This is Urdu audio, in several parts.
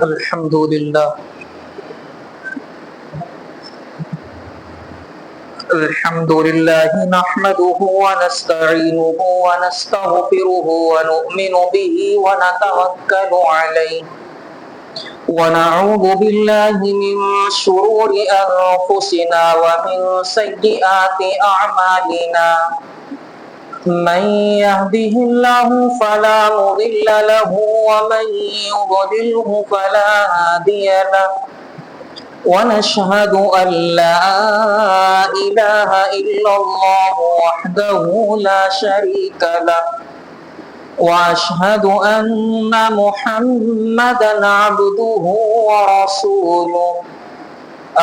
الحمد لله نحمده ونستعينه ونستغفره ونؤمن به ونتوكل عليه ونعوذ بالله من شرور أنفسنا ومن سيئات أعمالنا من يهده الله فلا مضل له ومن يضلله فلا هادي له ونشهد أن لا إله إلا الله وحده لا شريك له وأشهد أن محمدا عبده ورسوله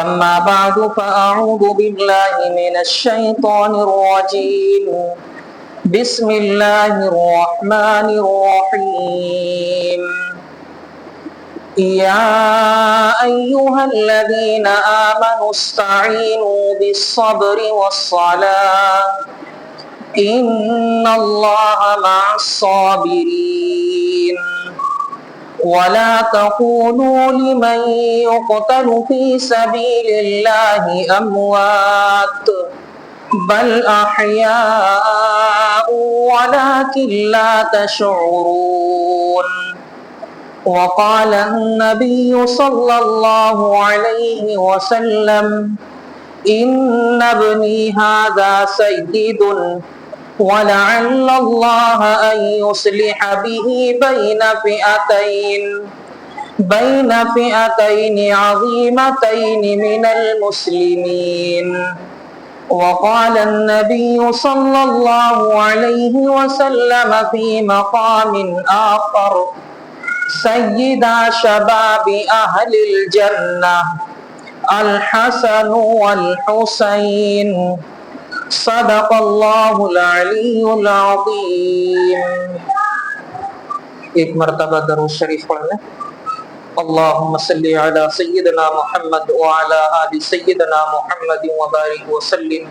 أما بعد فأعوذ بالله من الشيطان الرجيم بسم الله الرحمن الرحيم يا أيها الذين آمنوا استعينوا بالصبر والصلاة إن الله مع الصابرين ولا تقولوا لمن يقتل في سبيل الله أموات بل أحياء ولكن لا تشعرون وقال النبي صلى الله عليه وسلم إن ابني هذا سيد ولعل الله أن يصلح به بين فئتين عظيمتين من المسلمين وقال النبي صلى الله عليه وسلم في مقام آخر سيدا شباب أهل الجنة الحسن والحسين صدق الله العلی العظیم۔ ایک مرتبہ درود شریف پڑھ لیں۔ اللہم صلی علی سیدنا محمد وعلی آل سیدنا محمد وبارک وسلم۔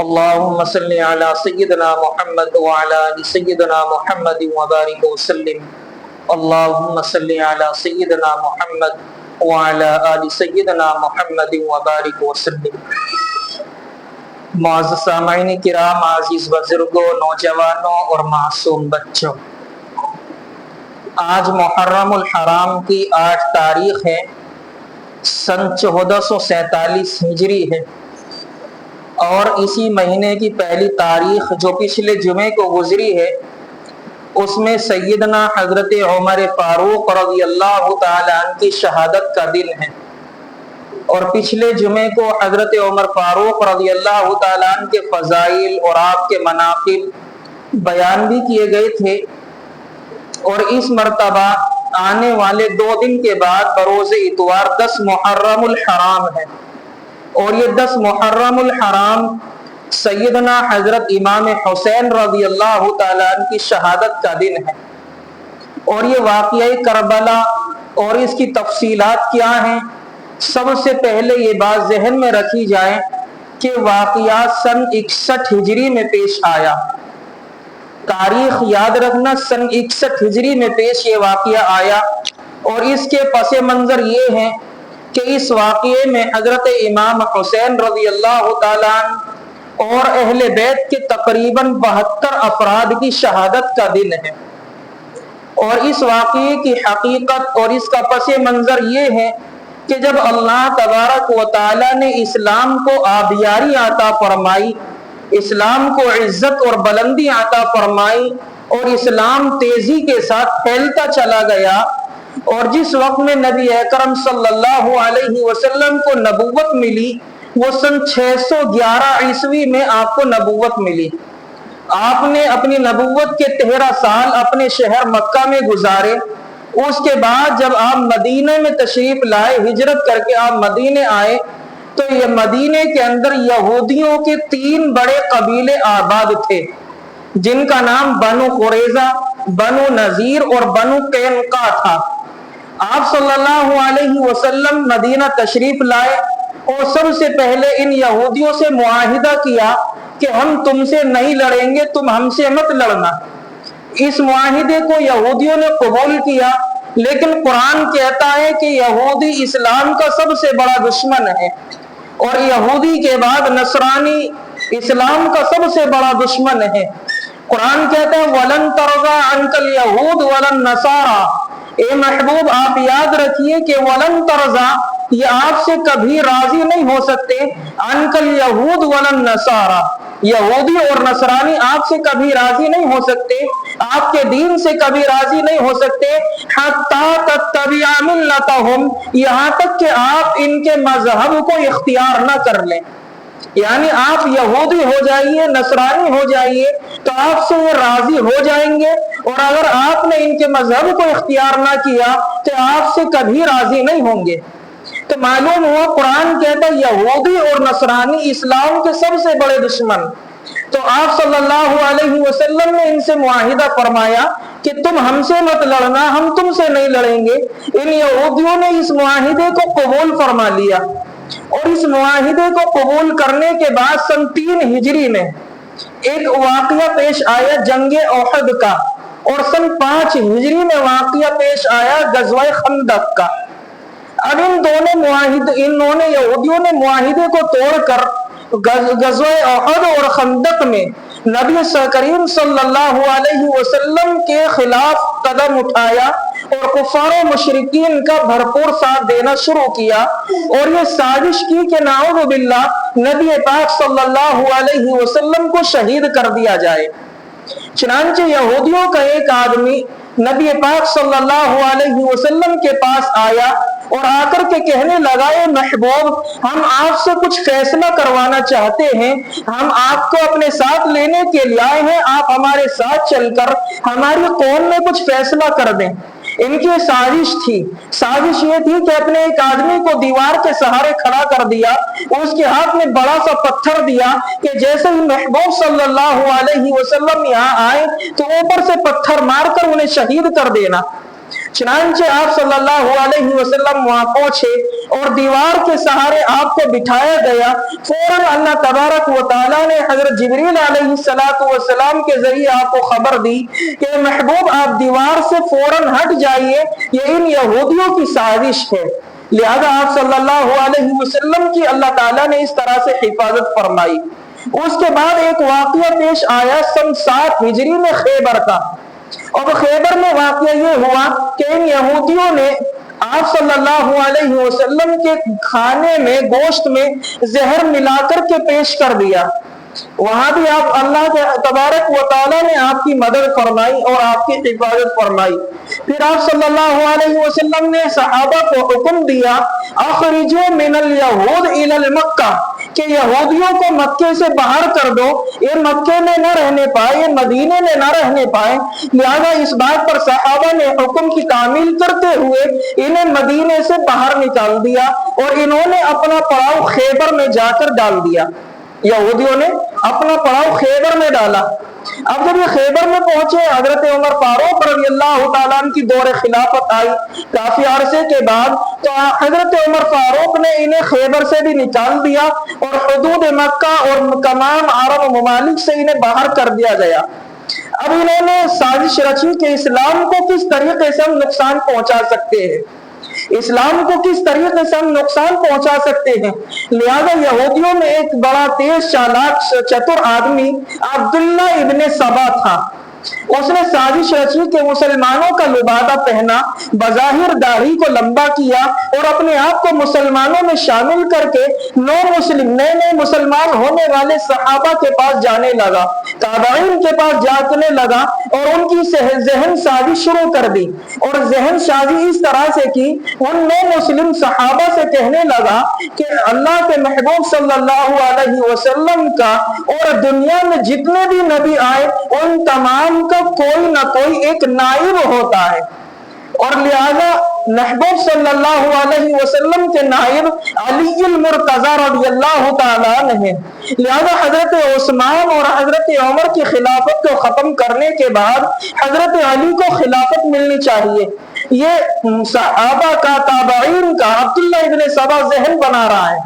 اللہم صلی علی سیدنا محمد وعلی آل سیدنا محمد وبارک وسلم۔ اللہم صلی علی سیدنا محمد وعلی آل سیدنا محمد وبارک وسلم۔ معزز سامعین کرام، عزیز بزرگوں، نوجوانوں اور معصوم بچوں، آج محرم الحرام کی 8 تاریخ ہے، سن 1447 ہجری ہے، اور اسی مہینے کی پہلی تاریخ جو پچھلے جمعے کو گزری ہے، اس میں سیدنا حضرت عمر فاروق رضی اللہ تعالیٰ عنہ کی شہادت کا دن ہے، اور پچھلے جمعے کو حضرت عمر فاروق رضی اللہ تعالیٰ عنہ کے فضائل اور آپ کے مناقب بیان بھی کیے گئے تھے، اور اس مرتبہ آنے والے 2 دن کے بعد بروز اتوار 10 محرم الحرام ہے، اور یہ 10 محرم الحرام سیدنا حضرت امام حسین رضی اللہ تعالیٰ عنہ کی شہادت کا دن ہے، اور یہ واقعہ کربلا اور اس کی تفصیلات کیا ہیں، سب سے پہلے یہ بات ذہن میں رکھی جائے کہ واقعات سن 61 ہجری میں پیش آیا۔ تاریخ یاد رکھنا، سن 61 ہجری میں پیش یہ واقعہ آیا، اور اس کے پس منظر یہ ہے کہ اس واقعے میں حضرت امام حسین رضی اللہ تعالیٰ عنہ اور اہل بیت کے تقریباً 72 افراد کی شہادت کا دن ہے، اور اس واقعے کی حقیقت اور اس کا پس منظر یہ ہے کہ جب اللہ تبارک و تعالیٰ نے اسلام کو آبیاری عطا فرمائی، اسلام کو عزت اور بلندی عطا فرمائی، اور اسلام تیزی کے ساتھ پھیلتا چلا گیا، اور جس وقت میں نبی اکرم صلی اللہ علیہ وسلم کو نبوت ملی وہ سن 611 عیسوی میں آپ کو نبوت ملی۔ آپ نے اپنی نبوت کے 13 سال اپنے شہر مکہ میں گزارے، اس کے بعد جب آپ مدینے میں تشریف لائے، ہجرت کر کے آپ مدینے آئے، تو یہ مدینے کے اندر یہودیوں کے 3 بڑے قبیلے آباد تھے، جن کا نام بنو قریظہ، بنو نذیر اور بنو قینقاع تھا۔ آپ صلی اللہ علیہ وسلم مدینہ تشریف لائے، اور سب سے پہلے ان یہودیوں سے معاہدہ کیا کہ ہم تم سے نہیں لڑیں گے، تم ہم سے مت لڑنا۔ اس معاہدے کو یہودیوں نے قبول کیا، لیکن قرآن کہتا ہے کہ یہودی اسلام کا سب سے بڑا دشمن ہے، اور یہودی کے بعد نصرانی اسلام کا سب سے بڑا دشمن ہے۔ قرآن کہتا ہے وَلَن تَرْضَىٰ عَنْكَ الْيَهُودُ وَلَا النَّصَارَىٰ، اے محبوب آپ یاد رکھیے کہ وَلَن تَرْضَىٰ یہ آپ سے کبھی راضی نہیں ہو سکتے، عَنْكَ الْيَهُودُ وَلَا النَّصَارَىٰ یہودی اور نصرانی آپ سے کبھی راضی نہیں ہو سکتے، آپ کے دین سے کبھی راضی نہیں ہو سکتے، حَتَّىٰ تَتَّبِعَ مِلَّتَهُمْ یہاں تک کہ آپ ان کے مذہب کو اختیار نہ کر لیں۔ یعنی آپ یہودی ہو جائیے، نصرانی ہو جائیے تو آپ سے یہ راضی ہو جائیں گے، اور اگر آپ نے ان کے مذہب کو اختیار نہ کیا تو آپ سے کبھی راضی نہیں ہوں گے۔ تو معلوم ہوا قرآن کہتا ہے یہودی اور نصرانی اسلام کے سب سے بڑے دشمن۔ تو آپ صلی اللہ علیہ وسلم نے ان سے معاہدہ فرمایا کہ تم ہم سے مت لڑنا، ہم تم سے نہیں لڑیں گے۔ ان یہودیوں نے اس معاہدے کو قبول فرما لیا، اور اس معاہدے کو قبول کرنے کے بعد سن 3 ہجری میں ایک واقعہ پیش آیا جنگ احد کا، اور سن 5 ہجری میں واقعہ پیش آیا غزوہ خندق کا۔ اب انہوں نے یہودیوں نے معاہدے کو توڑ کر غزوہ احد اور خندق میں نبی کریم صلی اللہ علیہ وسلم کے خلاف قدم اٹھایا، اور کفار و مشرکین کا بھرپور ساتھ دینا شروع کیا، اور یہ سازش کی کہ نعوذ باللہ نبی پاک صلی اللہ علیہ وسلم کو شہید کر دیا جائے۔ چنانچہ یہودیوں کا ایک آدمی نبی پاک صلی اللہ علیہ وسلم کے پاس آیا اور آ کر کے کہنے لگا اے محبوب ہم آپ سے کچھ فیصلہ کروانا چاہتے ہیں، ہم آپ کو اپنے ساتھ لینے کے لیے آئے ہیں، آپ ہمارے ساتھ چل کر ہماری قوم میں کچھ فیصلہ کر دیں۔ ان کی سازش تھی، سازش یہ تھی کہ اپنے ایک آدمی کو دیوار کے سہارے کھڑا کر دیا، اس کے ہاتھ میں بڑا سا پتھر دیا کہ جیسے ہی محبوب صلی اللہ علیہ وسلم یہاں آئے تو اوپر سے پتھر مار کر انہیں شہید کر دینا۔ چنانچہ آپ صلی اللہ علیہ وسلم وہاں پہنچے اور دیوار کے سہارے آپ کو بٹھایا گیا۔ فوراً اللہ تبارک و تعالیٰ نے حضرت جبریل علیہ السلام کے ذریعے آپ کو خبر دی کہ محبوب آپ دیوار سے فوراً ہٹ جائیے، یہ ان یہودیوں کی سازش ہے۔ لہذا آپ صلی اللہ علیہ وسلم کی اللہ تعالیٰ نے اس طرح سے حفاظت فرمائی۔ اس کے بعد ایک واقعہ پیش آیا سن 7 ہجری میں خیبر کا، اور خیبر میں واقعہ یہ ہوا کہ ان یہودیوں نے آپ صلی اللہ علیہ وسلم کے کھانے میں گوشت میں زہر ملا کر کے پیش کر دیا۔ وہاں بھی آپ اللہ کے تبارک و تعالیٰ نے آپ کی مدد فرمائی اور آپ کی حفاظت فرمائی۔ پھر آپ صلی اللہ علیہ وسلم نے صحابہ کو حکم دیا اخرجوا من الیہود الی المکہ کہ یہودیوں کو مکے سے باہر کر دو، یہ مکے میں نہ رہنے پائے، یہ مدینے میں نہ رہنے پائے۔ لہذا اس بات پر صحابہ نے حکم کی تعمیل کرتے ہوئے انہیں مدینے سے باہر نکال دیا، اور انہوں نے اپنا پڑاؤ خیبر میں جا کر ڈال دیا۔ یہودیوں نے اپنا پڑاؤ خیبر میں ڈالا۔ اب جب یہ خیبر میں پہنچے حضرت عمر فاروق رضی اللہ تعالیٰ عنہ کی دور خلافت آئی کافی عرصے کے بعد، تو حضرت عمر فاروق نے انہیں خیبر سے بھی نکال دیا اور حدود مکہ اور تمام عرب ممالک سے انہیں باہر کر دیا گیا۔ اب انہوں نے سازش رچی کہ اسلام کو کس طریقے سے ہم نقصان پہنچا سکتے ہیں، اسلام کو کس طریقے سے ہم نقصان پہنچا سکتے ہیں۔ لہذا یہودیوں میں ایک بڑا تیز چالاک چتر آدمی عبداللہ ابن سبا تھا، اس نے سازش رچی کہ مسلمانوں کا لبادہ پہنا، بظاہر داڑھی کو لمبا کیا اور اپنے آپ کو مسلمانوں میں شامل کر کے نئے مسلمان ہونے والے صحابہ کے پاس جانے لگا، تابعین کے پاس جانے لگا اور ان کی ذہن سازی شروع کر دی، اور ذہن سازی اس طرح سے کی ان نئے مسلم صحابہ سے کہنے لگا کہ اللہ کے محبوب صلی اللہ علیہ وسلم کا اور دنیا میں جتنے بھی نبی آئے ان تمام کا کوئی نہ کوئی ایک نائب ہوتا ہے، اور لہذا محبوب صلی اللہ علیہ وسلم کے نائب علی المرتضی رضی اللہ تعالیٰ عنہ ہیں۔ لہذا حضرت عثمان اور حضرت عمر کی خلافت کو ختم کرنے کے بعد حضرت علی کو خلافت ملنی چاہیے۔ یہ صحابہ کا، تابعین کا عبداللہ ابن سبا ذہن بنا رہا ہے۔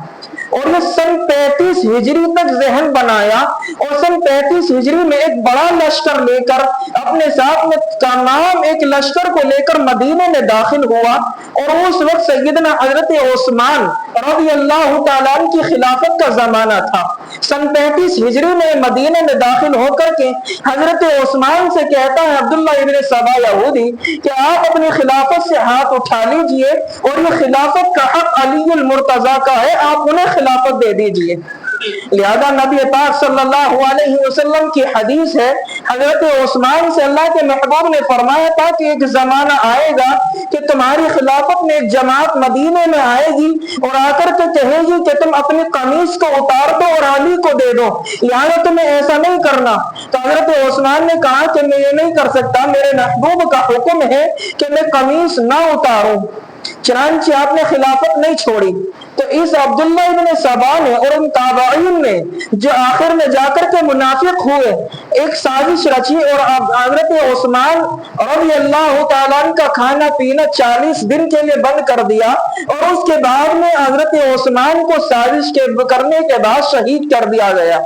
اور یہ سن 35 ہجری تک ذہن بنایا اور سن 35 ہجری میں ایک بڑا لشکر لے کر اپنے ساتھ میں تمام ایک لشکر کو لے کر مدینے میں داخل ہوا، اور اس وقت سیدنا حضرت عثمان رضی اللہ تعالیٰ عنہ کی خلافت کا زمانہ تھا۔ سن 35 ہجری میں مدینے میں داخل ہو کر کے حضرت عثمان سے کہتا ہے عبداللہ ابن سبا یہودی کہ آپ اپنی خلافت سے ہاتھ اٹھا لیجئے اور یہ خلافت کا حق علی المرتضی کا ہے، آپ انہیں خلافت دے دیجئے۔ لہذا نبی پاک صلی اللہ علیہ وسلم کی حدیث ہے، حضرت عثمان سے اللہ کے محبوب نے فرمایا تھا کہ ایک زمانہ آئے گا کہ تمہاری خلافت میں ایک جماعت مدینے میں آئے گی اور آ کر کے کہے گی کہ تم اپنی قمیص کو اتار دو اور علی کو دے دو، یعنی تمہیں ایسا نہیں کرنا۔ تو حضرت عثمان نے کہا کہ میں یہ نہیں کر سکتا، میرے محبوب کا حکم ہے کہ میں قمیص نہ اتاروں، چنانچہ آپ نے خلافت نہیں چھوڑی۔ تو اس عبداللہ ابن سبا نے اور ان تابعین نے جو آخر میں جا کر کے منافق ہوئے، ایک سازش رچی اور حضرت عثمان رضی اللہ تعالیٰ عنہ کا کھانا پینا 40 دن کے لیے بند کر دیا، اور اس کے بعد میں حضرت عثمان کو سازش کرنے کے بعد شہید کر دیا گیا۔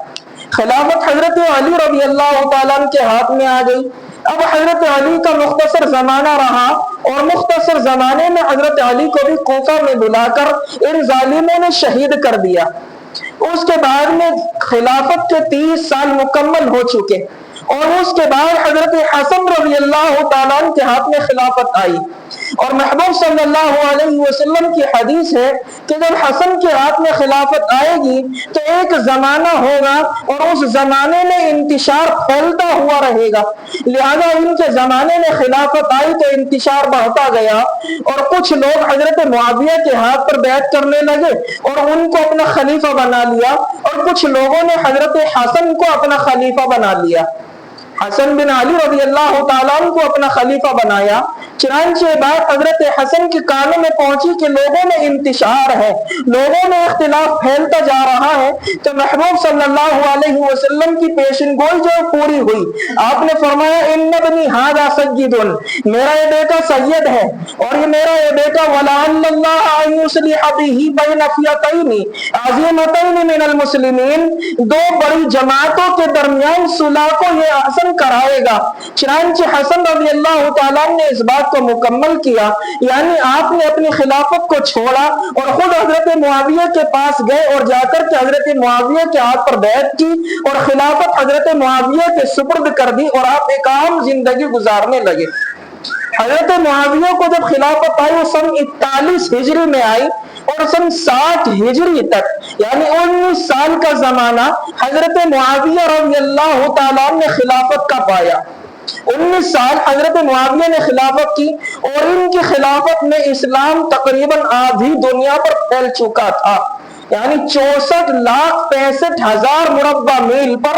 خلافت حضرت علی رضی اللہ تعالیٰ عنہ کے ہاتھ میں آ گئی۔ اب حضرت علی کا مختصر زمانہ رہا، اور مختصر زمانے میں حضرت علی کو بھی کوفہ میں بلا کر ان ظالموں نے شہید کر دیا۔ اس کے بعد میں خلافت کے 30 سال مکمل ہو چکے، اور اس کے بعد حضرت حسن رضی اللہ تعالیٰ عنہ کے ہاتھ میں خلافت آئی، اور محبوب صلی اللہ علیہ وسلم کی حدیث ہے کہ جب حسن کے ہاتھ میں خلافت آئے گی تو ایک زمانہ ہوگا اور اس زمانے میں انتشار پھیلتا ہوا رہے گا، لہذا ان کے زمانے میں خلافت آئی تو انتشار بڑھتا گیا، اور کچھ لوگ حضرت معاویہ کے ہاتھ پر بیعت کرنے لگے اور ان کو اپنا خلیفہ بنا لیا، اور کچھ لوگوں نے حضرت حسن کو اپنا خلیفہ بنا لیا، حسن بن علی رضی اللہ تعالیٰ عنہ کو اپنا خلیفہ بنایا۔ چنانچہ بات حضرت حسن کے کانوں میں پہنچی کہ لوگوں میں انتشار ہے، لوگوں میں اختلاف پھیلتا جا رہا ہے، تو محبوب صلی اللہ علیہ وسلم کی پیشن گوئی جو پوری ہوئی، آپ نے فرمایا ان ابنی ھذا سید، میرا یہ بیٹا سید ہے، اور یہ میرا یہ بیٹا ولعل اللہ ان یصلح بہ بین فئتین عظیمتین من المسلمین، دو بڑی جماعتوں کے درمیان صلح کو یہ حسن کرائے گا۔ چنانچہ حسن رضی اللہ تعالیٰ نے اس بات کو مکمل کیا، یعنی آپ نے اپنی خلافت کو چھوڑا اور خود حضرت معاویہ کے پاس گئے اور جا کر کے حضرت معاویہ کے ہاتھ پر بیعت کی اور خلافت حضرت معاویہ کے سپرد کر دی، اور آپ ایک عام زندگی گزارنے لگے۔ حضرت معاویہ کو جب خلافت آئی وہ سن 41 ہجری میں آئی، اور سن 60 ہجری تک یعنی 19 سال کا زمانہ حضرت معاویہ رضی اللہ تعالیٰ نے خلافت کا پایا۔ 19 سال حضرت معاویہ نے خلافت کی، اور ان کی خلافت میں اسلام تقریباً آدھی دنیا پر پھیل چکا تھا، یعنی 64,65,000 مربع میل پر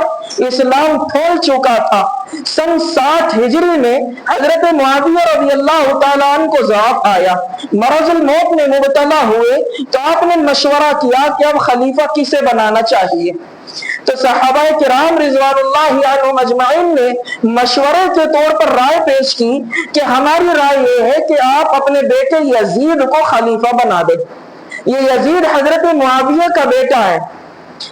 اسلام پھیل چکا تھا۔ سن 60 ہجری میں حضرت معاویہ رضی اللہ تعالیٰ عنہ کو ضعف آیا، مرض الموت میں مبتلا ہوئے، تو آپ نے مشورہ کیا کہ اب خلیفہ کسے بنانا چاہیے۔ تو صحابہ کرام رضوان اللہ عنہم اجمعین نے مشورے کے طور پر رائے پیش کی کہ ہماری رائے یہ ہے کہ آپ اپنے بیٹے یزید کو خلیفہ بنا دیں۔ یہ یزید حضرت معاویہ کا بیٹا ہے۔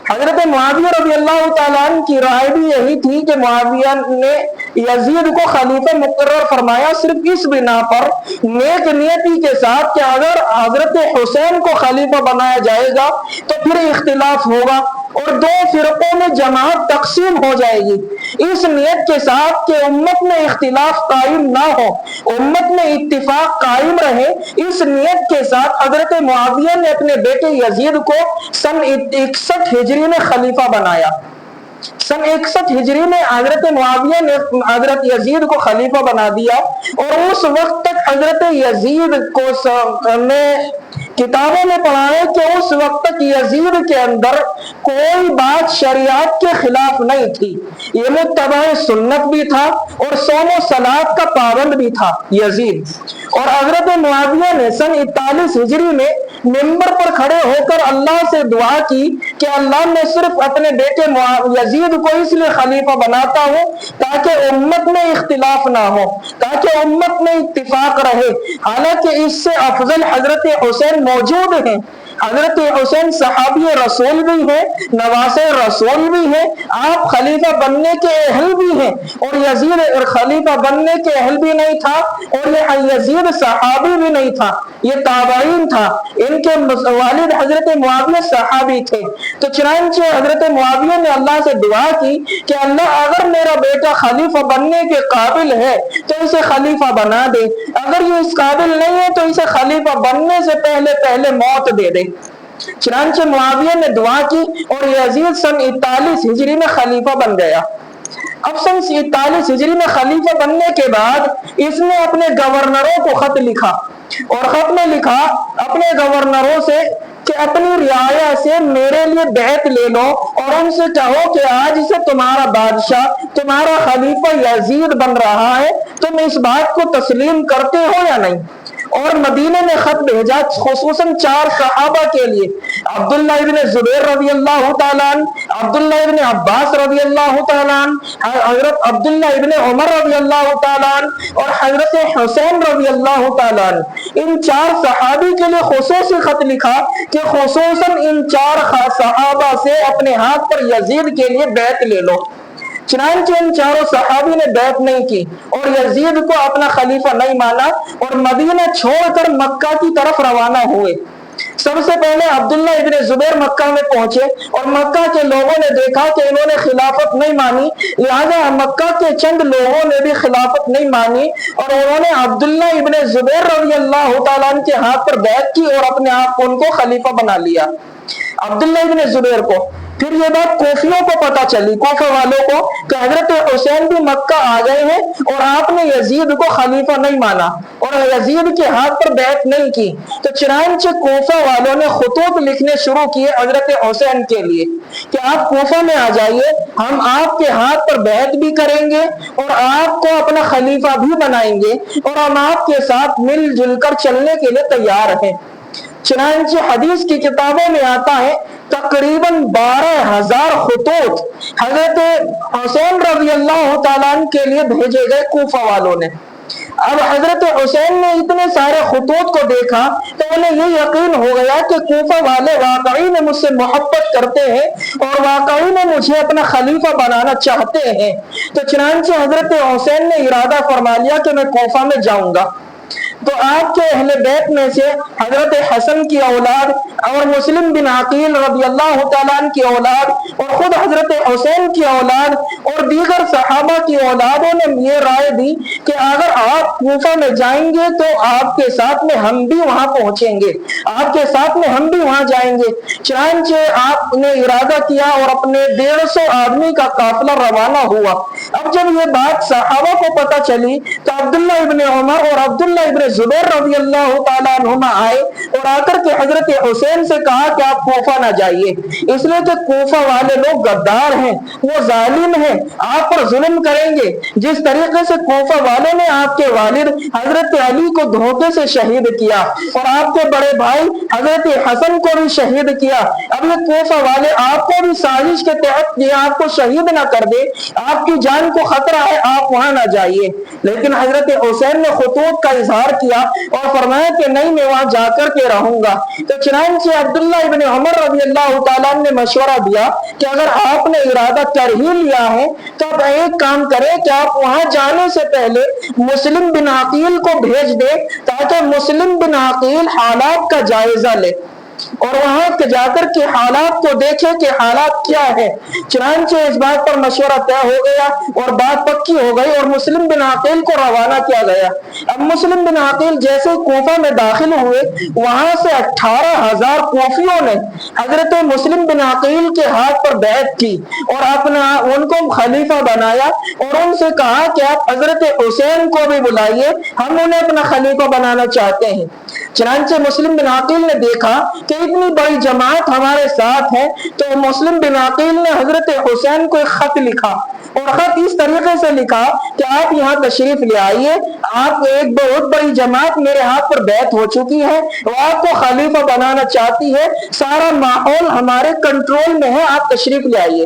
حضرت معاویہ رضی اللہ تعالیٰ عنہ کی رائے بھی یہی تھی کہ معاویہ نے یزید کو خلیفہ مقرر فرمایا صرف اس بنا پر نیک نیتی کے ساتھ کہ اگر حضرت حسین کو خلیفہ بنایا جائے گا تو پھر اختلاف ہوگا اور دو فرقوں میں جماعت تقسیم ہو جائے گی، اس نیت کے ساتھ کہ امت میں اختلاف قائم نہ ہو، امت میں اتفاق قائم رہے، اس نیت کے ساتھ حضرت معاویہ نے اپنے بیٹے یزید کو سن 61 ہجری میں خلیفہ بنایا۔ سن 61 ہجری میں حضرت معاویہ نے حضرت یزید کو خلیفہ بنا دیا، اور اس وقت تک حضرت یزید کو میں کتابوں میں پڑھا ہے کہ اس وقت تک یزید کے اندر کوئی بات شریعت کے خلاف نہیں تھی، یہ متبع سنت بھی تھا اور صوم و صلات کا پابند بھی تھا یزید۔ اور حضرت معاویہ نے سن 41 ہجری میں منبر پر کھڑے ہو کر اللہ سے دعا کی کہ اللہ میں صرف اپنے بیٹے یزید کو اس لیے خلیفہ بناتا ہوں تاکہ امت میں اختلاف نہ ہو، تاکہ امت میں اتفاق رہے، حالانکہ اس سے افضل حضرت حسین موجود ہیں، حضرت حسین صحابی رسول بھی ہیں، نواسے رسول بھی ہیں، آپ خلیفہ بننے کے اہل بھی ہیں، اور یزید خلیفہ بننے کے اہل بھی نہیں تھا، اور یہ یزید صحابی بھی نہیں تھا، یہ تابعین تھا، ان کے والد حضرت معاویہ صحابی تھے۔ تو چنانچہ حضرت معاویہ نے اللہ سے دعا کی کہ اللہ اگر میرا بیٹا خلیفہ بننے کے قابل ہے تو اسے خلیفہ بنا دے، اگر یہ اس قابل نہیں ہے تو اسے خلیفہ بننے سے پہلے موت دے دے۔ چنانچہ معاویہ نے دعا کی اور یزید سن 41 ہجری میں خلیفہ بن گیا۔ اب سن 41 ہجری میں خلیفہ بننے کے بعد اس نے اپنے گورنروں کو خط لکھا، اور خط میں لکھا اپنے گورنروں سے کہ اپنی رعایا سے میرے لیے بیعت لے لو، اور ان سے کہو کہ آج سے تمہارا بادشاہ، تمہارا خلیفہ یزید بن رہا ہے، تم اس بات کو تسلیم کرتے ہو یا نہیں؟ اور مدینے میں خط بھیجا خصوصاً 4 صحابہ کے لیے، عبداللہ ابن زبیر رضی اللہ تعالیٰ عنہ، عبداللہ ابن عباس رضی اللہ تعالیٰ عنہ، حضرت عبداللہ ابن عمر رضی اللہ تعالیٰ عنہ، اور حضرت حسین رضی اللہ تعالیٰ عنہ۔ ان 4 صحابی کے لیے خصوصی خط لکھا کہ خصوصاً ان 4 صحابہ سے اپنے ہاتھ پر یزید کے لیے بیعت لے لو۔ چنانچہ ان 4 صحابی نے بیعت نہیں کی اور یزید کو اپنا خلیفہ نہیں مانا، اور مدینہ چھوڑ کر مکہ کی طرف روانہ ہوئے۔ سب سے پہلے عبداللہ ابن زبیر مکہ میں پہنچے، اور مکہ کے لوگوں نے دیکھا کہ انہوں نے خلافت نہیں مانی، لہذا مکہ کے چند لوگوں نے بھی خلافت نہیں مانی، اور انہوں نے عبداللہ ابن زبیر رضی اللہ تعالیٰ عنہ کے ہاتھ پر بیعت کی اور اپنے آپ کو ان کو خلیفہ بنا لیا، عبداللہ ابن زبیر کو۔ پھر یہ بات کوفیوں کو پتا چلی، کوفہ والوں کو، کہ حضرت حسین بھی مکہ آ گئے ہیں اور آپ نے یزید کو خلیفہ نہیں مانا اور یزید کے ہاتھ پر بیعت نہیں کی۔ تو چنانچہ کوفہ والوں نے خطوط لکھنے شروع کیے حضرت حسین کے لیے کہ آپ کوفہ میں آ جائیے، ہم آپ کے ہاتھ پر بیعت بھی کریں گے اور آپ کو اپنا خلیفہ بھی بنائیں گے، اور ہم آپ کے ساتھ مل جل کر چلنے کے لیے تیار ہیں۔ چنانچہ حدیث کی کتابوں میں آتا ہے تقریباً 12,000 خطوط حضرت حسین رضی اللہ تعالیٰ عنہ کے لیے بھیجے گئے کوفہ والوں نے۔ اب حضرت حسین نے اتنے سارے خطوط کو دیکھا تو انہیں یہ یقین ہو گیا کہ کوفہ والے واقعی میں مجھ سے محبت کرتے ہیں اور واقعی میں مجھے اپنا خلیفہ بنانا چاہتے ہیں۔ تو چنانچہ حضرت حسین نے ارادہ فرما لیا کہ میں کوفہ میں جاؤں گا۔ تو آپ کے اہل بیت میں سے حضرت حسن کی اولاد اور مسلم بن عقیل رضی اللہ تعالیٰ عنہ کی اولاد اور خود حضرت حسین کی اولاد اور دیگر صحابہ کی اولادوں نے یہ رائے دی کہ اگر آپ کوفہ میں جائیں گے تو آپ کے ساتھ میں ہم بھی وہاں پہنچیں گے، آپ کے ساتھ میں ہم بھی وہاں جائیں گے۔ چنانچہ آپ نے ارادہ کیا اور اپنے 150 آدمی کا قافلہ روانہ ہوا۔ اب جب یہ بات صحابہ کو پتہ چلی تو عبداللہ ابن عمر اور عبداللہ ابن زبیر رضی اللہ تعالیٰ عنہما آئے اور آ کر کے حضرت حسین سے کہا کہ آپ کوفہ نہ جائیے، اس لیے کہ کوفہ والے لوگ غدار ہیں، وہ ظالم ہیں، آپ پر ظلم کریں گے۔ جس طریقے سے کوفہ والوں نے آپ کے والد حضرت علی کو دھوکے سے شہید کیا اور آپ کے بڑے بھائی حضرت حسن کو بھی شہید کیا، اب یہ کوفہ والے آپ کو بھی سازش کے تحت یہ آپ کو شہید نہ کر دے، آپ کی جان کو خطرہ ہے، آپ وہاں نہ جائیے۔ لیکن حضرت حسین نے خطوط کا اظہار کیا اور فرمایا کہ نہیں، میں وہاں جا کر کے رہوں گا۔ تو چنانچہ عبداللہ ابن عمر رضی اللہ تعالیٰ نے مشورہ دیا کہ اگر آپ نے ارادہ کر ہی لیا ہے تو آپ ایک کام کریں کہ آپ وہاں جانے سے پہلے مسلم بن عقیل کو بھیج دیں تاکہ مسلم بن عقیل حالات کا جائزہ لے اور وہاں جا کر کے حالات کو دیکھے کہ حالات کیا ہے۔ چنانچہ اس بات پر مشورہ طے ہو گیا اور بات پکی ہو گئی اور مسلم بن عقیل کو روانہ کیا گیا۔ اب مسلم بن عقیل جیسے کوفہ میں داخل ہوئے، وہاں سے 18,000 کوفیوں نے حضرت مسلم بن عقیل کے ہاتھ پر بیعت کی اور ان کو خلیفہ بنایا اور ان سے کہا کہ آپ حضرت حسین کو بھی بلائیے، ہم انہیں اپنا خلیفہ بنانا چاہتے ہیں۔ چنانچہ مسلم بن عقیل نے دیکھا کہ اتنی بڑی جماعت ہمارے ساتھ ہے، تو مسلم بن عقیل نے حضرت حسین کو ایک خط لکھا اور خط اس طریقے سے لکھا کہ آپ یہاں تشریف لے آئیے، آپ ایک بہت بڑی جماعت میرے ہاتھ پر بیعت ہو چکی ہے، وہ آپ کو خلیفہ بنانا چاہتی ہے، سارا ماحول ہمارے کنٹرول میں ہے، آپ تشریف لے آئیے۔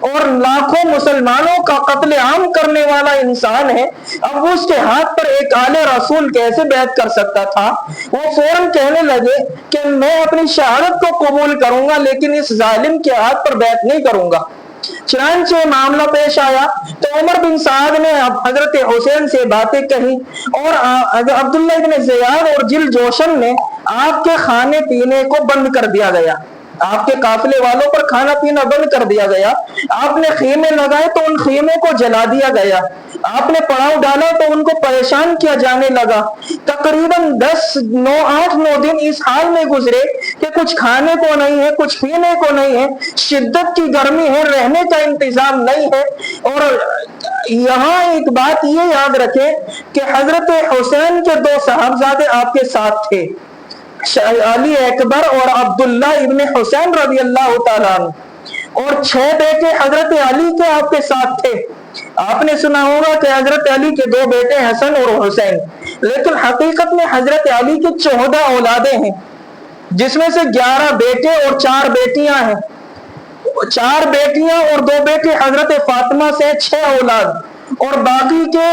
اور لاکھوں مسلمانوں کا قتل عام کرنے والا انسان ہے، اب اس کے ہاتھ پر ایک آل رسول کیسے بیعت کر سکتا تھا؟ وہ فوراً کہنے لگے کہ میں اپنی شہادت کو قبول کروں گا لیکن اس ظالم کے ہاتھ پر بیعت نہیں کروں گا۔ چنانچہ معاملہ پیش آیا تو عمر بن سعد نے حضرت حسین سے باتیں کہی اور عبداللہ بن زیاد اور جل جوشن نے آپ کے کھانے پینے کو بند کر دیا گیا، آپ کے قافلے والوں پر کھانا پینا بند کر دیا گیا۔ آپ نے خیمے لگائے تو ان خیمے کو جلا دیا گیا، آپ نے پڑاؤ ڈالا تو ان کو پریشان کیا جانے لگا۔ تقریباً 8-9 دن اس حال میں گزرے کہ کچھ کھانے کو نہیں ہے، کچھ پینے کو نہیں ہے، شدت کی گرمی ہے، رہنے کا انتظام نہیں ہے۔ اور یہاں ایک بات یہ یاد رکھیں کہ حضرت حسین کے 2 صاحبزادے آپ کے ساتھ تھے، علی اکبر اور عبداللہ ابن حسین رضی اللہ تعالیٰ عنہ، اور 6 بیٹے حضرت علی کے آپ کے ساتھ تھے۔ آپ نے سنا ہوگا کہ حضرت علی کے 2 بیٹے حسن اور حسین، لیکن حقیقت میں حضرت علی کی 14 اولادیں ہیں، جس میں سے 11 بیٹے اور 4 بیٹیاں ہیں۔ 4 بیٹیاں اور 2 بیٹے حضرت فاطمہ سے 6 اولاد، اور باقی کے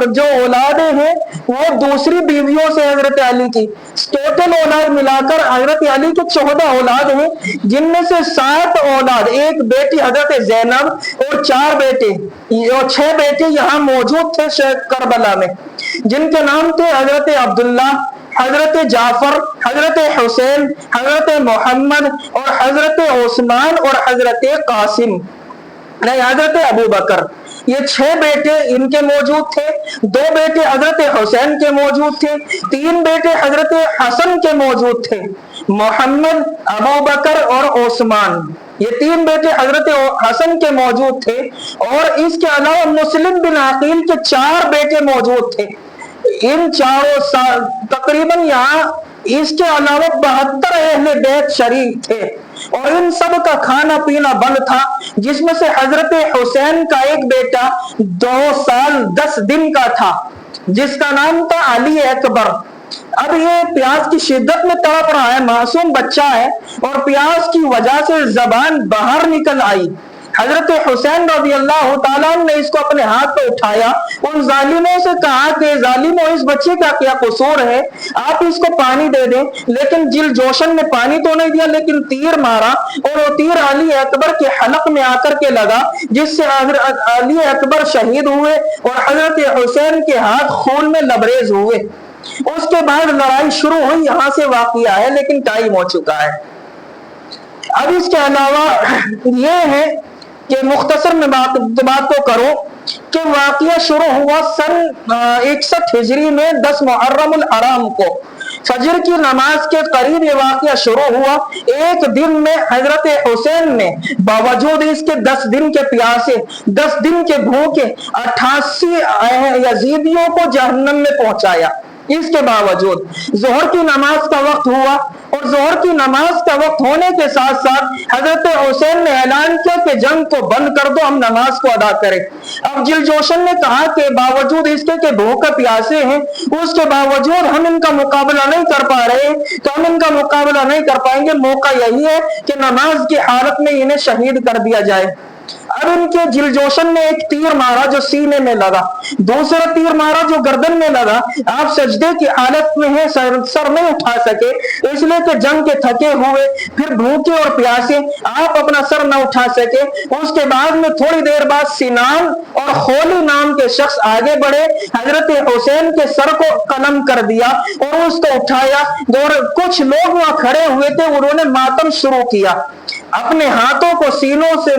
جو اولادیں ہیں وہ دوسری بیویوں سے حضرت علی کی، ٹوٹل اولاد ملا کر حضرت علی کے 14 اولاد ہیں، جن میں سے 7 اولاد، 1 بیٹی حضرت زینب اور 4 بیٹے اور 6 بیٹے یہاں موجود تھے کربلا میں، جن کے نام تھے حضرت عبداللہ، حضرت جعفر، حضرت حسین، حضرت محمد اور حضرت عثمان اور حضرت قاسم، حضرت ابو بکر۔ یہ 6 بیٹے ان کے موجود تھے، 2 بیٹے حضرت حسین کے موجود تھے، 3 بیٹے حضرت حسن کے موجود تھے، محمد، ابو بکر اور عثمان، یہ 3 بیٹے حضرت حسن کے موجود تھے، اور اس کے علاوہ مسلم بن عقیل کے 4 بیٹے موجود تھے۔ ان چاروں تقریباً یہاں اس کے علاوہ 72 اہل بیت شریک تھے، اور ان سب کا کھانا پینا بند تھا، جس میں سے حضرت حسین کا ایک بیٹا 2 سال 10 دن کا تھا، جس کا نام تھا علی اکبر۔ اب یہ پیاس کی شدت میں تڑپ رہا ہے، معصوم بچہ ہے، اور پیاس کی وجہ سے زبان باہر نکل آئی۔ حضرت حسین رضی اللہ تعالیٰ نے اس کو اپنے ہاتھ پہ اٹھایا، ان ظالموں سے کہا کہ ظالموں، اس بچے کا کیا قصور ہے، آپ اس کو پانی دے دیں۔ لیکن جل جوشن نے پانی تو نہیں دیا، لیکن تیر مارا، اور وہ تیر علی اکبر کے حلق میں آ کر کے لگا، جس سے حضرت علی اکبر شہید ہوئے اور حضرت حسین کے ہاتھ خون میں لبریز ہوئے۔ اس کے بعد لڑائی شروع ہوئی، یہاں سے واقعہ ہے، لیکن ٹائم ہو چکا ہے۔ اب اس کے علاوہ یہ ہے کہ مختصر میں بات کو کروں کہ واقعہ شروع ہوا سن 61 ہجری میں 10 محرم الحرام کو، فجر کی نماز کے قریب یہ واقعہ شروع ہوا۔ ایک دن میں حضرت حسین نے باوجود اس کے 10 دن کے پیاسے، 10 دن کے بھوکے، 88 یزیدیوں کو جہنم میں پہنچایا۔ اس کے باوجود ظہر کی نماز کا وقت ہوا، اور ظہر کی نماز کا وقت ہونے کے ساتھ ساتھ حضرت حسین نے اعلان کیا کہ جنگ کو بند کر دو، ہم نماز کو ادا کریں۔ اب جل جوشن نے کہا کہ باوجود اس کے بھوکے پیاسے ہیں، اس کے باوجود ہم ان کا مقابلہ نہیں کر پا رہے، تو ہم ان کا مقابلہ نہیں کر پائیں گے، موقع یہی ہے کہ نماز کی حالت میں انہیں شہید کر دیا جائے۔ اب ان کے جل جوشن نے ایک تیر مارا جو سینے میں لگا، دوسرا تیر مارا جو گردن میں لگا۔ آپ سجدے کی حالت میں ہیں، سر نہیں اٹھا سکے، اس لیے کہ جنگ کے تھکے ہوئے، پھر بھوکے اور پیاسے، آپ اپنا سر نہ اٹھا سکے۔ اس کے بعد میں تھوڑی دیر بعد سنان اور خولی نام کے شخص آگے بڑھے، حضرت حسین کے سر کو قلم کر دیا اور اس کو اٹھایا، اور کچھ لوگ وہاں کھڑے ہوئے تھے، انہوں نے ماتم شروع کیا، اپنے ہاتھوں کو سینوں سے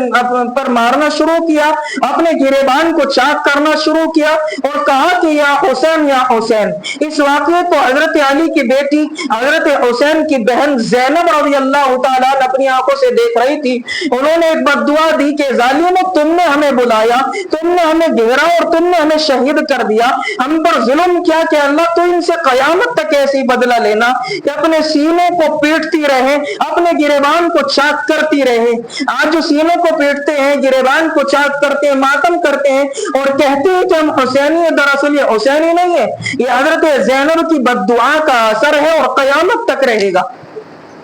پر مارنا شروع کیا، اپنے گریبان کو چاک کرنا شروع کیا، اور کہا کہ یا حسین یا حسین۔ اس واقعے کو حضرت علی کی بیٹی حضرت حسین کی بہن زینب رضی اللہ تعالیٰ اپنی آنکھوں سے دیکھ رہی تھی۔ انہوں نے ایک بددعا دی کہ ظالموں، تم نے ہمیں بلایا، تم نے ہمیں گھیرا اور تم نے ہمیں شہید کر دیا، ہم پر ظلم کیا کہ اللہ تو ان سے قیامت تک ایسی بدلہ لینا کہ اپنے سینوں کو پیٹتی رہے، اپنے گریبان کو چاک کرتی رہے۔ آج جو سینوں کو پیٹتے ہیں، گریبان کو چاک کرتے ہیں، ماتم کرتے ہیں اور کہتے ہیں کہ ہم حسینی ہیں، دراصل یہ حسینی نہیں ہے، یہ حضرت زینب کی بددعا کا اثر ہے اور قیامت تک رہے گا۔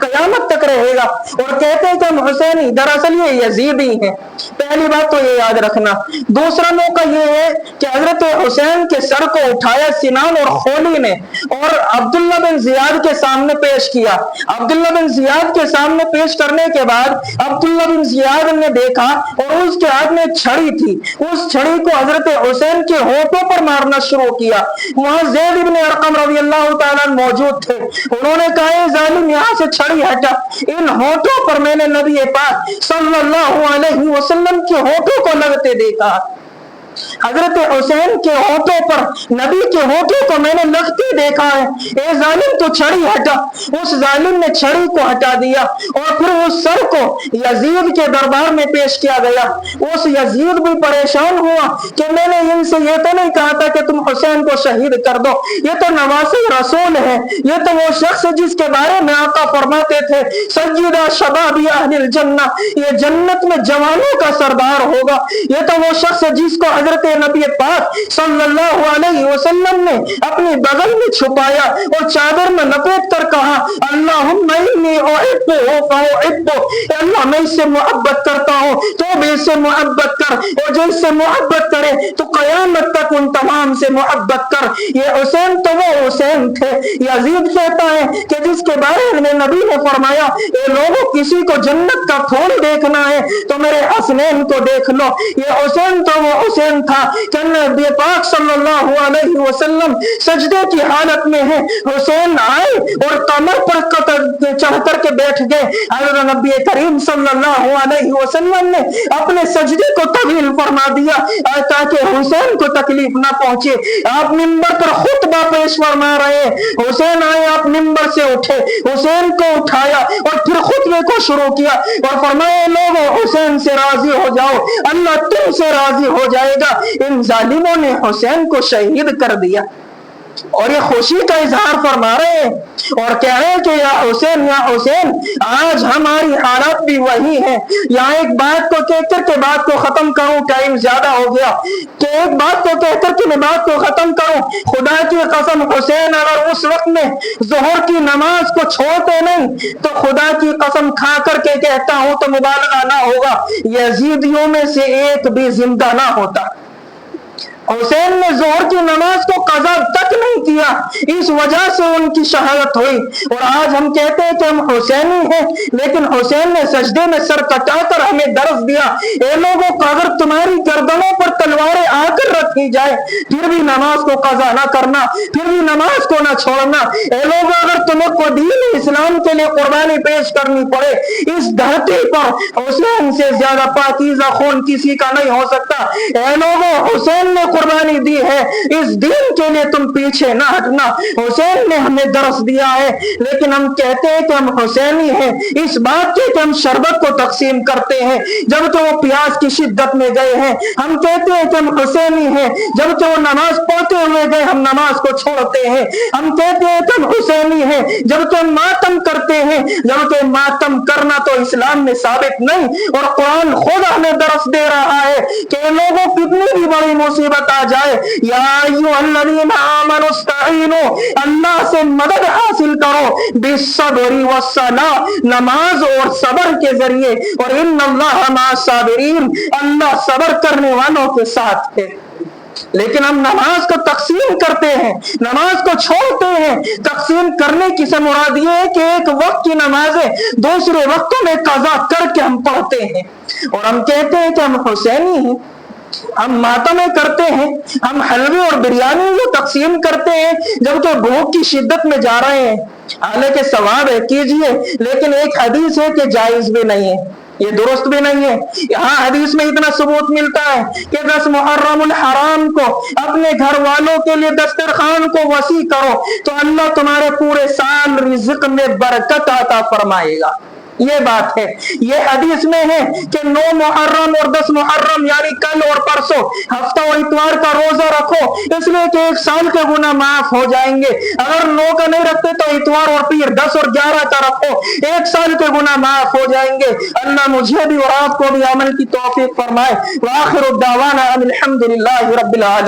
قیامت تک رہے گا. اور کہتے ہیں کہ ہم حسینی، دراصل یہ یزیدی ہیں. پہلی بات تو یہ یاد رکھنا. دوسرا موقع یہ ہے کہ حضرت حسین کے سر کو اٹھایا سنان اور خولی نے اور عبداللہ بن زیاد کے سامنے پیش کیا. عبداللہ بن زیاد کے سامنے پیش کرنے کے بعد عبداللہ بن زیاد نے دیکھا اور اس کے ہاتھ میں چھڑی تھی. اس چھڑی کو حضرت حسین کے ہونٹوں پر مارنا شروع کیا. وہاں زید بن ارقم رضی اللہ تعالیٰ موجود تھے. انہوں نے کہا اے ظالم یہاں سے چھڑی ہٹا. ان ہونٹوں پر میں نے نبی پاک صلی اللہ علیہ وسلم کے ہونٹوں کو لگتے دیکھا. حضرت حسین کے ہونٹوں پر نبی کے ہونٹوں کو میں نے لگتے دیکھا ہے. اے ظالم تو چھڑی ہٹا. اس ظالم نے چھڑی کو ہٹا دیا اور پھر اس سر کو یزید کے دربار میں پیش کیا گیا. اس یزید بھی پریشان ہوا کہ میں نے ان سے یہ تو نہیں کہا تھا کہ تم حسین کو شہید کر دو. یہ تو نواسی رسول ہے. یہ تو وہ شخص جس کے بارے میں آقا فرماتے تھے سیدہ شباب اہل الجنہ، یہ جنت میں جوانوں کا سردار ہوگا. یہ تو وہ شخص جس کو حضرت نبی پاک صلی اللہ علیہ وسلم نے اپنی بغل میں چھپایا اور چادر میں لپیٹ کر کہا اللہم انی احبہ فاحبہ، اللہ میں اس سے محبت کرتا ہوں تو بھی اس سے محبت کر، اور جو اس سے محبت کرے تو قیامت تک ان تمام سے محبت کر. یہ حسین تو وہ حسین تھے. یزید کہتا ہے کہ جس کے بارے میں نبی نے فرمایا اے لوگوں کسی کو جنت کا پھول دیکھنا ہے تو میرے حسنین کو دیکھ لو. یہ حسین تو وہ حسین تھا کہ نبی پاک صلی اللہ علیہ وسلم سجدے کی حالت میں ہے. حسین آئے اور کمر پر چڑھ کر کے بیٹھ گئے. حضرت نبی کریم صلی اللہ علیہ وسلم نے اپنے سجدے کو طویل فرما دیا تاکہ حسین کو تکلیف نہ پہنچے. آپ منبر پر خطبہ پیش فرما رہے. حسین آئے، آپ منبر سے اٹھے، حسین کو اٹھایا اور پھر خطبے کو شروع کیا اور فرمایا لوگوں حسین سے راضی ہو جاؤ، اللہ تم سے راضی ہو جائے گا. ان ظالموں نے حسین کو شہید کر دیا اور یہ خوشی کا اظہار فرما رہے ہیں اور کہہ رہے ہیں کہ یا حسین آج ہماری حالت بھی وہی ہے. یہاں ایک بات کو کہہ کر کے بات کو ختم کروں، ٹائم زیادہ ہو گیا، کہ ایک بات کو کہہ کر کے میں بات کو ختم کروں. خدا کی قسم حسین اگر اس وقت میں ظہر کی نماز کو چھوڑتے نہیں تو خدا کی قسم کھا کر کے کہتا ہوں تو مبالغہ نہ ہوگا، یزیدیوں میں سے ایک بھی زندہ نہ ہوتا. حسین نے ظہر کی نماز کو قضا تک نہیں کیا، اس وجہ سے ان کی شہادت ہوئی. اور آج ہم کہتے ہیں کہ ہم حسینی ہیں، لیکن حسین نے سجدے میں سر کٹا کر ہمیں درس دیا اے لوگوں اگر تمہاری گردنوں پر تلواریں آ کر رکھی جائے پھر بھی نماز کو قضا نہ کرنا، پھر بھی نماز کو نہ چھوڑنا. اے لوگوں اگر تمہیں کو دین اسلام کے لیے قربانی پیش کرنی پڑے اس دھرتی پر حسین سے زیادہ پاکیزہ خون کسی کا نہیں ہو سکتا. اے لوگوں حسین نے قربانی دی ہے، اس دین کے لیے تم پیچھے نہ ہٹنا. حسین نے ہمیں درس دیا ہے، لیکن ہم کہتے ہیں کہ ہم حسینی ہیں اس بات کے کہ ہم شربت کو تقسیم کرتے ہیں جب کہ وہ پیاس کی شدت میں گئے ہیں. ہم کہتے ہیں کہ ہم حسینی ہیں جب کہ وہ نماز پڑھتے ہوئے گئے ہم نماز کو چھوڑتے ہیں. ہم کہتے ہیں کہ ہم حسینی ہیں جب کہ ہم ماتم کرتے ہیں، جب کہ ماتم کرنا تو اسلام میں ثابت نہیں. اور قرآن خود ہمیں درس دے رہا ہے کہ لوگوں کتنی بھی بڑی مصیبت آ جائے یا ایھا الذین آمنوا استعینوا، اللہ سے مدد حاصل کرو بالصبر والصلاۃ، نماز اور صبر کے ذریعے. اور ان اللہ مع الصابرین، اللہ صبر کرنے والوں کے ساتھ ہے. لیکن ہم نماز کو تقسیم کرتے ہیں، نماز کو چھوڑتے ہیں. تقسیم کرنے کی سے مراد یہ ہے کہ ایک وقت کی نمازیں دوسرے وقتوں میں قضا کر کے ہم پڑھتے ہیں اور ہم کہتے ہیں کہ ہم حسینی ہیں. ہم ماتمیں کرتے ہیں، ہم حلوے اور بریانی کو تقسیم کرتے ہیں جبکہ بھوک کی شدت میں جا رہے ہیں. حالانکہ ثواب ہے کیجئے، لیکن ایک حدیث ہے کہ جائز بھی نہیں ہے، یہ درست بھی نہیں ہے. یہاں حدیث میں اتنا ثبوت ملتا ہے کہ 10 محرم الحرام کو اپنے گھر والوں کے لیے دسترخوان کو وسیع کرو تو اللہ تمہارے پورے سال رزق میں برکت عطا فرمائے گا. یہ بات ہے، یہ حدیث میں ہے کہ 9 محرم اور 10 محرم یعنی کل اور پرسوں ہفتہ اور اتوار کا روزہ رکھو، اس لیے کہ 1 سال کے گناہ معاف ہو جائیں گے. اگر 9 کا نہیں رکھتے تو اتوار اور پیر 10 اور 11 کا رکھو، 1 سال کے گناہ معاف ہو جائیں گے. اللہ مجھے بھی اور آپ کو بھی عمل کی توفیق فرمائے. وآخر الدعوانا الحمدللہ رب العالمین.